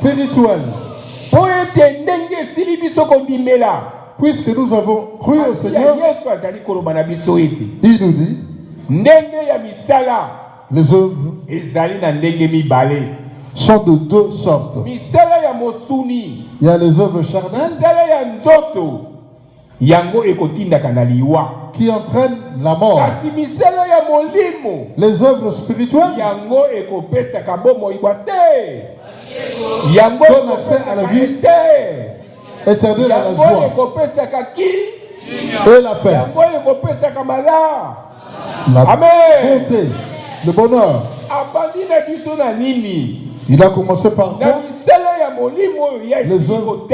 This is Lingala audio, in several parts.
spirituel. Puisque nous avons cru au Seigneur, il nous dit, les œuvres sont de deux sortes. Il y a les œuvres charnelles qui entraînent la mort. Les œuvres spirituelles donnent accès à la vie éternelle, à la joie et la paix, la bonté, le bonheur. Il a commencé par quoi? Les œuvres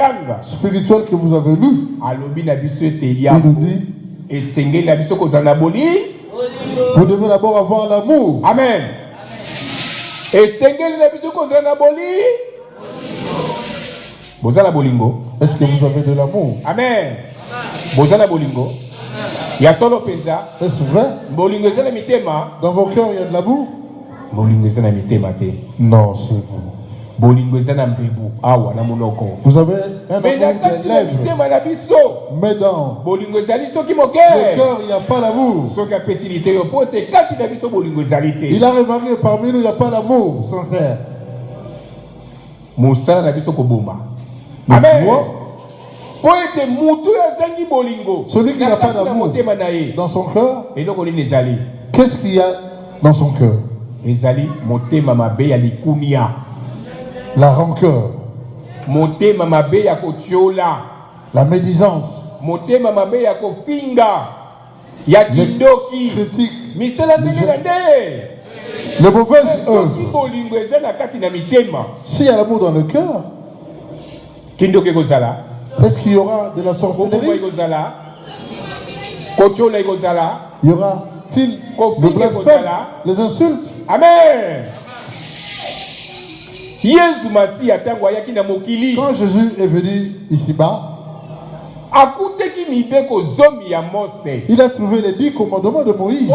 spirituelles que vous avez lues. Il nous dit, vous devez d'abord avoir l'amour. Amen. Est-ce que vous avez de l'amour? Amen. Est-ce vrai? Dans vos cœurs, il y a de l'amour? Non, c'est vous. Vous avez un amour des lèvres, mais dans le cœur, il n'y a pas d'amour. Il a remarqué que parmi nous, il n'y a pas d'amour sincère. Amen. Celui qui n'a pas d'amour dans son cœur, qu'est-ce qu'il y a dans son cœur? La rancœur, la médisance, les critiques, les mauvaises œuvres. S'il y a l'amour dans le cœur, est-ce qu'il y aura de la sorcellerie? Y aura-t-il le blasphème, les insultes? Amen. Quand Jésus est venu ici-bas, il a trouvé les 10 commandements de Moïse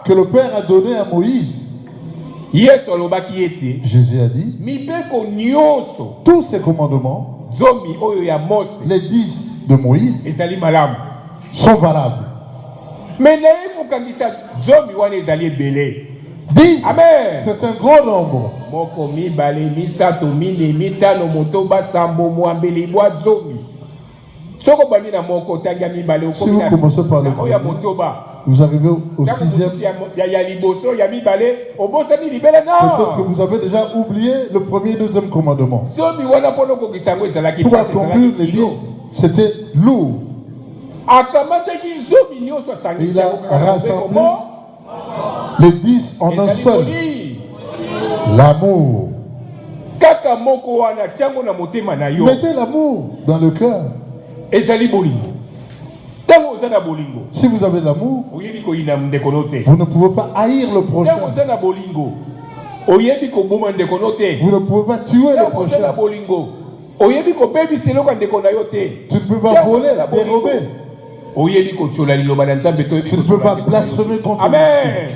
que le Père a donné à Moïse. Jésus a dit, tous ces commandements, les 10 de Moïse, sont valables. 10, c'est un gros nombre. Si vous commencez par le premier, vous arrivez au 6e. Peut-être que vous avez déjà oublié le premier et le deuxième commandement. Pour accomplir les 10, c'était lourd. Il a rassemblé les 10 en un seul. L'amour. Mettez l'amour dans le cœur. Si vous avez de l'amour, vous ne pouvez pas haïr le prochain. Vous ne pouvez pas tuer le prochain. Tu ne peux pas voler, dérober. Tu ne peux pas blasphémer contre lui. Amen.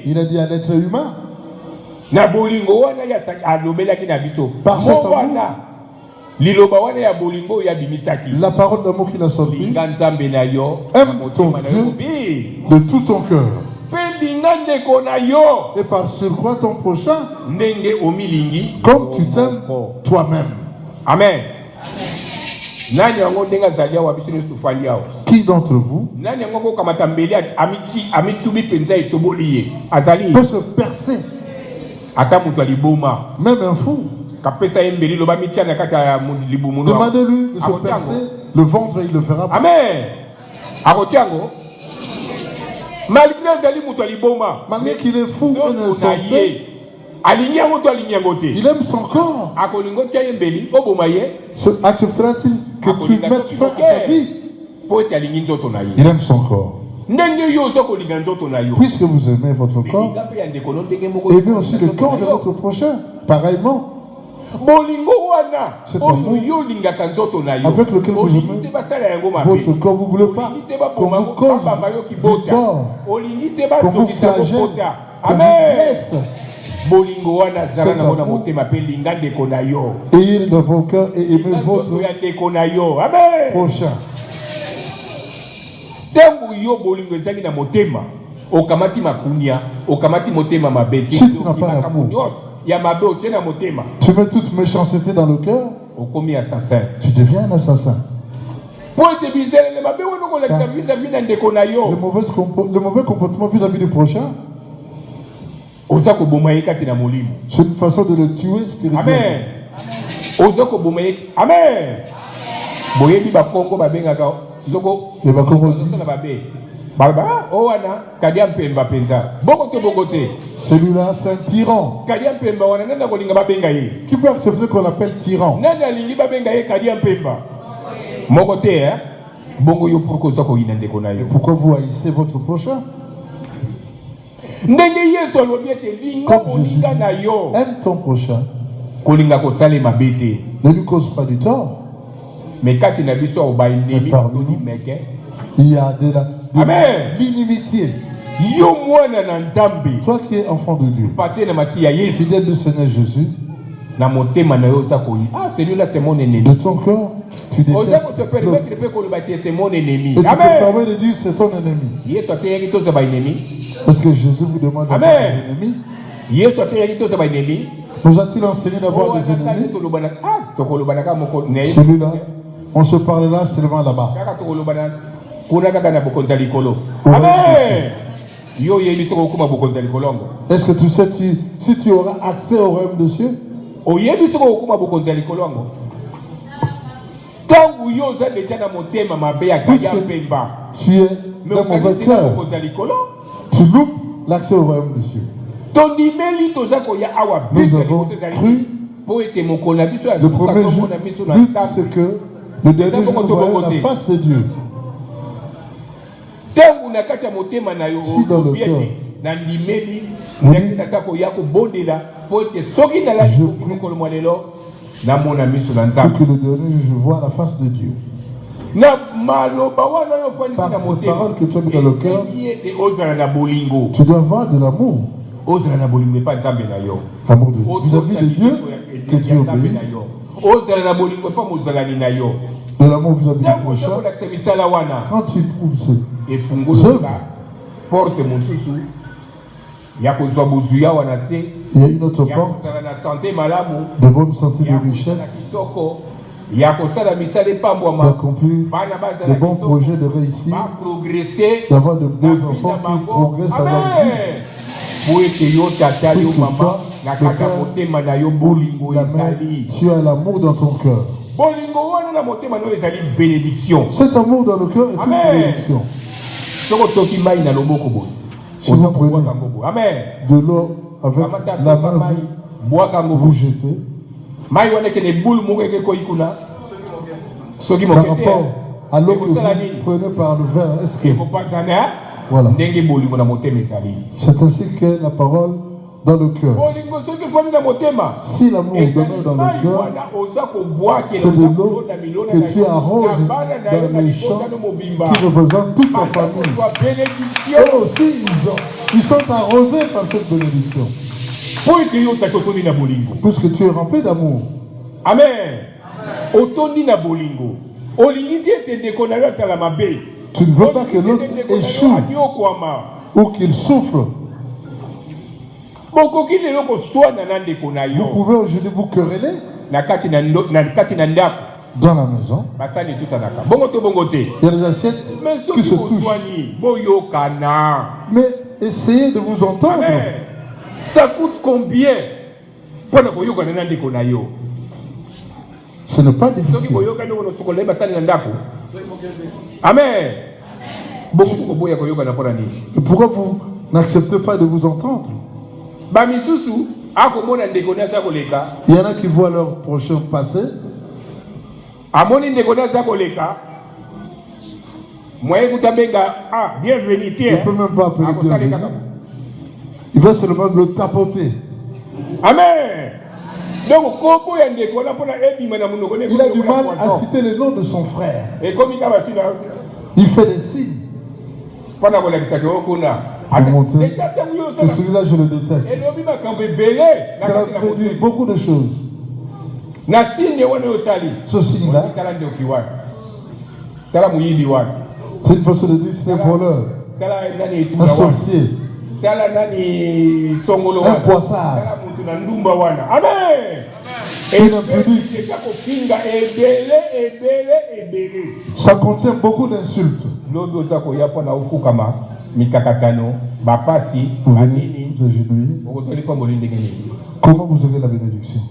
Il a dit à l'être humain, par cet amour, la parole d'amour qu'il a sortie, aime ton Dieu de tout ton cœur. Et par surcroît ton prochain, comme tu t'aimes toi-même. Amen. Qui d'entre vous peut se percer? Même un fou. Demandez-lui de se percer le ventre et il le fera pas. Amen. Malgré qu'il est fou et insensé, il aime son corps. Acceptera-t-il que tu mettes fin à sa vie? Il aime son corps. Puisque vous aimez votre corps, aimez aussi le corps de votre prochain. Pareillement. Bolingo wana. Cet amour avec lequel vous aimez votre corps, vous ne voulez pas qu'on vous cause du tort, qu'on vous flagelle, Amen. Bolingo wana zala na mona motema pe linga ndeko na yo. Ayez dans vos cœurs et aimez votre prochain. Tangu yo bolingo ezaki na motema, okamati makunya, okamati motema mabeki. Si tu n'as pas l'amour, ya mabe otena motema. Tu mets toute méchanceté dans le cœur. Okomi assassin. Tu deviens un assassin. Pour être bizarre, le mabe wono ko la vis-à-vis na ndeko na yo. Le mauvais comportement vis-à-vis du prochain. C'est une façon de le tuer spirituellement. Amen. Amen. Celui-là, c'est un tyran. Qui peut accepter qu'on l'appelle tyran? Pourquoi vous haïssez votre prochain? Comme Jésus aime ton prochain, ne lui cause pas du tort. Mais quand il y a de l'inimitié. Toi qui es enfant de Dieu, fidèle du Seigneur Jésus, celui-là c'est mon ennemi. De ton cœur, tu détestes. C'est mon ennemi. Et tu te permets de dire c'est ton ennemi. Parce que Jésus vous demande d'avoir des ennemis. Nous a-t-il enseigné d'avoir des ennemis? Celui-là, on se parlera seulement là-bas. Amen. Est-ce que tu sais si tu auras accès au royaume de Dieu? Tu es dans mauvais cœur. Tu loupes l'accès au royaume de Dieu. Nous avons cru le premier jour, c'est que le dernier jour, nous voyons la face de Dieu. Si dans le cœur, pour que le dernier je vois la face de Dieu. Par ces paroles que tu as mis dans le cœur, tu dois avoir de l'amour. L'amour de Dieu. Vis-à-vis de Dieu, que tu obéisses. De l'amour vis-à-vis du prochain. Quand tu trouves ce il y a une autre porte de bonne santé, de richesse, d'accomplir de bons projets, de réussir, d'avoir de beaux enfants qui progressent à leur vie. Tu as l'amour dans ton cœur. Cet amour dans le cœur est une bénédiction. Si vous prenez de l'eau avec la main, vous jetez. Par rapport à l'eau que vous prenez par le verre, est-ce que... Voilà. C'est ainsi que la parole dans le cœur. Si l'amour demeure dans le cœur, c'est de l'eau que tu arroses dans les champs qui représentent toute ta famille. Eux aussi, ils sont arrosés par cette bénédiction. Puisque tu es rempli d'amour. Amen. Tu ne veux pas que l'autre échoue ou qu'il souffre. Vous pouvez aujourd'hui vous quereller dans la maison. Il y a des assiettes qui se touchent. Mais essayez de vous entendre. Amen. Ça coûte combien? Ce n'est pas difficile. Amen. Pourquoi vous n'acceptez pas de vous entendre? Il y en a qui voient leur prochain passer. Bienvenue. Il ne peut même pas appeler bienvenue. Il va seulement le tapoter. Amen. Il a du mal à citer le nom de son frère. Il fait des signes. Celui-là, je le déteste. Ça a produit beaucoup de choses. Ce signe-là, c'est une façon de dire c'est un voleur, un sorcier, un poissard, une impudique. Ça contient beaucoup d'insultes. Vous venez vous agenouiller. Comment vous aurez la bénédiction?